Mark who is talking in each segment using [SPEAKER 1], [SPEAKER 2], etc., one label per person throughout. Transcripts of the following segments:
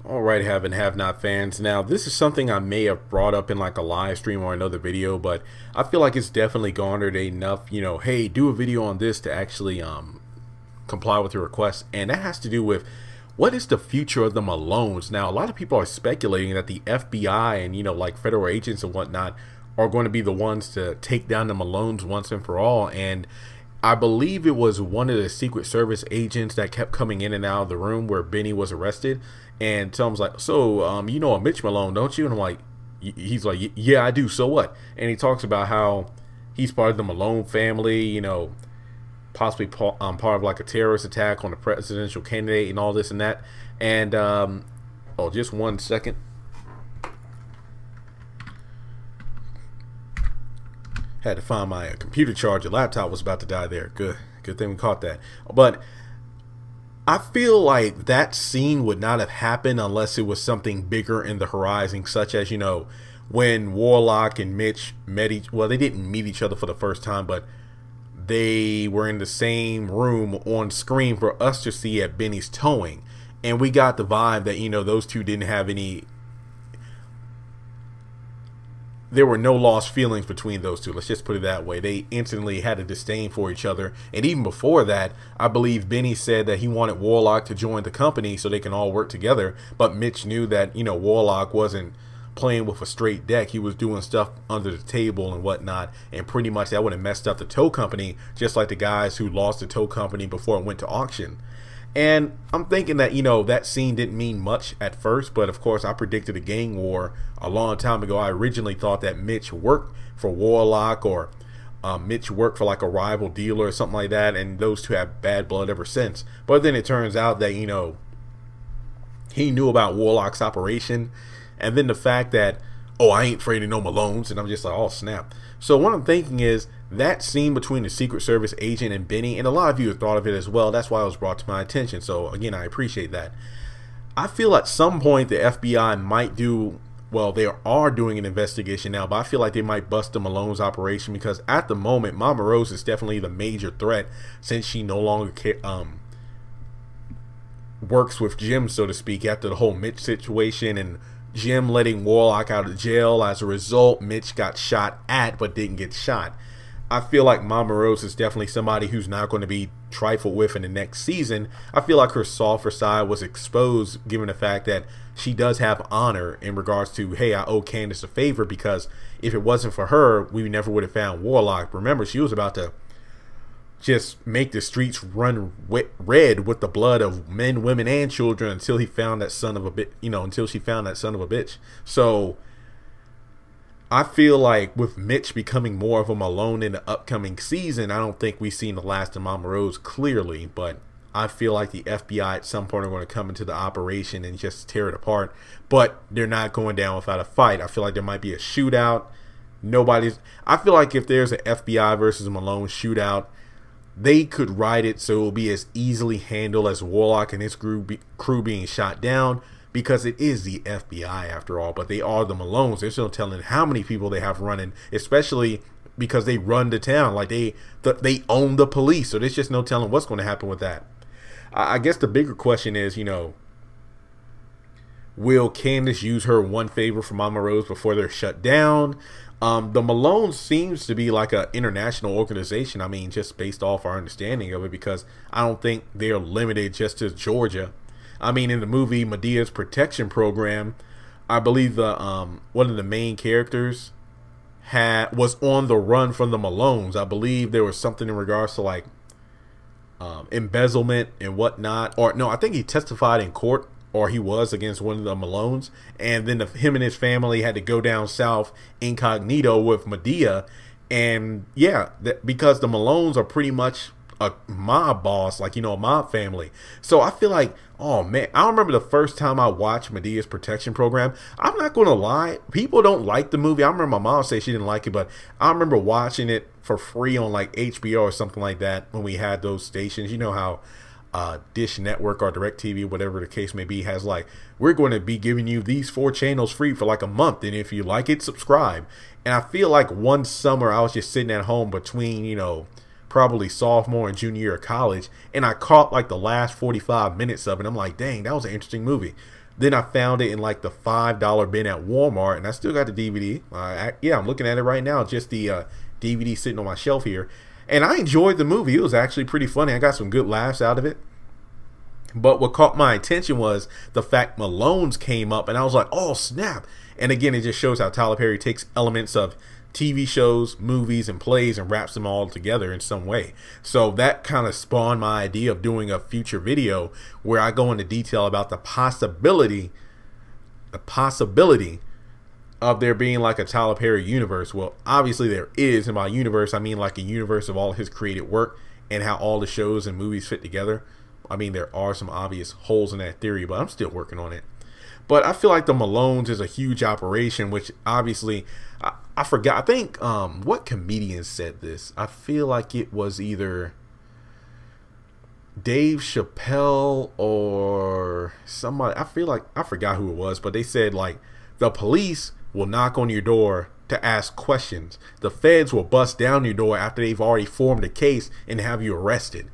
[SPEAKER 1] All right, have and have not fans. Now, this is something I may have brought up in like a live stream or another video, but I feel like it's definitely garnered enough, hey, do a video on this to actually comply with your request. And that has to do with what is the future of the Malones. Now, a lot of people are speculating that the FBI and, like federal agents and whatnot are going to be the ones to take down the Malones once and for all. And I believe it was one of the Secret Service agents that kept coming in and out of the room where Benny was arrested. And Tom's like, so, you know a Mitch Malone, don't you? And I'm like, he's like, yeah, I do. So what? And he talks about how he's part of the Malone family, possibly part of like a terrorist attack on the presidential candidate and all this and that. And, oh, just 1 second. Had to find my computer charger. Laptop was about to die there. Good thing we caught that. But I feel like that scene would not have happened unless it was something bigger in the horizon, such as, when Warlock and Mitch met well, they didn't meet each other for the first time, but they were in the same room on screen for us to see at Benny's towing. And we got the vibe that, those two didn't have any, there were no lost feelings between those two. Let's just put it that way. They instantly had a disdain for each other. And even before that, I believe Benny said that he wanted Warlock to join the company so they can all work together. But Mitch knew that, Warlock wasn't playing with a straight deck. He was doing stuff under the table and whatnot. And pretty much that would have messed up the tow company, just like the guys who lost the tow company before it went to auction. And I'm thinking that, that scene didn't mean much at first, but of course I predicted a gang war a long time ago. I originally thought that Mitch worked for Warlock, or Mitch worked for like a rival dealer or something like that, and those two have bad blood ever since. But then it turns out that, he knew about Warlock's operation, and then the fact that, oh, I ain't afraid of no Malones, and I'm just like, oh snap. So what I'm thinking is, that scene between the Secret Service agent and Benny, and a lot of you have thought of it as well, that's why it was brought to my attention, so again, I appreciate that. I feel at some point the FBI might do, well, they are doing an investigation now, but I feel like they might bust the Malone's operation, because at the moment, Mama Rose is definitely the major threat, since she no longer works with Jim, so to speak, after the whole Mitch situation and Jim letting Warlock out of jail. As a result, Mitch got shot at but didn't get shot. I feel like Mama Rose is definitely somebody who's not going to be trifled with in the next season. I feel like her softer side was exposed, given the fact that she does have honor in regards to, hey, I owe Candace a favor, because if it wasn't for her, we never would have found Warlock. Remember, she was about to just make the streets run red with the blood of men, women, and children until he found that son of a until she found that son of a bitch. So I feel like with Mitch becoming more of a Malone in the upcoming season, I don't think we've seen the last of Mama Rose clearly, but I feel like the FBI at some point are going to come into the operation and just tear it apart. But they're not going down without a fight. I feel like there might be a shootout. I feel like if there's an FBI versus Malone shootout, they could write it so it'll be as easily handled as Warlock and his crew being shot down, because it is the FBI after all, but they are the Malones. There's no telling how many people they have running, especially because they run the town. Like they own the police, so there's just no telling what's going to happen with that. I guess the bigger question is, will Candace use her one favor for Mama Rose before they're shut down? The Malone seems to be like an international organization. I mean, just based off our understanding of it, because I don't think they're limited just to Georgia. I mean, in the movie Medea's Protection Program, I believe the one of the main characters was on the run from the Malones. I believe there was something in regards to like embezzlement and whatnot, or no, I think he testified in court, or he was against one of the Malones, and then him and his family had to go down south incognito with Medea. And yeah, because the Malones are pretty much a mob boss, like, a mob family. So I feel like, oh man, I remember the first time I watched Medea's Protection Program. I'm not gonna lie, people don't like the movie. I remember my mom say she didn't like it, but I remember watching it for free on like HBO or something like that when we had those stations. You know how Dish Network or DirecTV, whatever the case may be, has like, we're going to be giving you these 4 channels free for like a month, and if you like it, subscribe. And I feel like one summer I was just sitting at home between, probably sophomore and junior year of college, and I caught like the last 45 minutes of it. I'm like, dang, that was an interesting movie. Then I found it in like the $5 bin at Walmart, and I still got the DVD. Yeah, I'm looking at it right now, just the DVD sitting on my shelf here. And I enjoyed the movie. It was actually pretty funny. I got some good laughs out of it. But what caught my attention was the fact Malone's came up, and I was like, oh, snap. And again, it just shows how Tyler Perry takes elements of TV shows, movies, and plays and wraps them all together in some way. So that kind of spawned my idea of doing a future video where I go into detail about the possibility of there being like a Tyler Perry universe. Well, obviously there is, and by universe I mean like a universe of all his created work and how all the shows and movies fit together. I mean, there are some obvious holes in that theory, but I'm still working on it. But I feel like the Malones is a huge operation, which obviously I forgot. I think what comedian said this? I feel like it was either Dave Chappelle or somebody. I feel like I forgot who it was, but they said like the police will knock on your door to ask questions. The feds will bust down your door after they've already formed a case and have you arrested.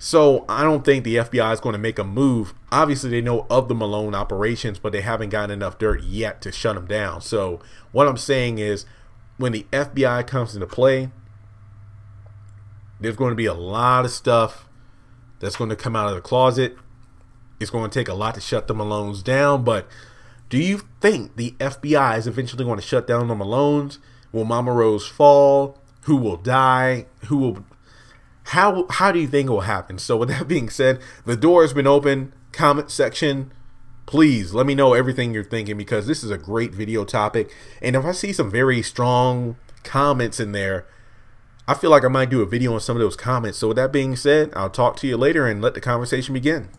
[SPEAKER 1] So I don't think the FBI is going to make a move. Obviously, they know of the Malone operations, but they haven't gotten enough dirt yet to shut them down. So what I'm saying is when the FBI comes into play, there's going to be a lot of stuff that's going to come out of the closet. It's going to take a lot to shut the Malones down. But do you think the FBI is eventually going to shut down the Malones? Will Mama Rose fall? Who will die? Who will... How do you think it will happen? So with that being said, the door has been open. Comment section, please let me know everything you're thinking, because this is a great video topic. And if I see some very strong comments in there, I feel like I might do a video on some of those comments. So with that being said, I'll talk to you later and let the conversation begin.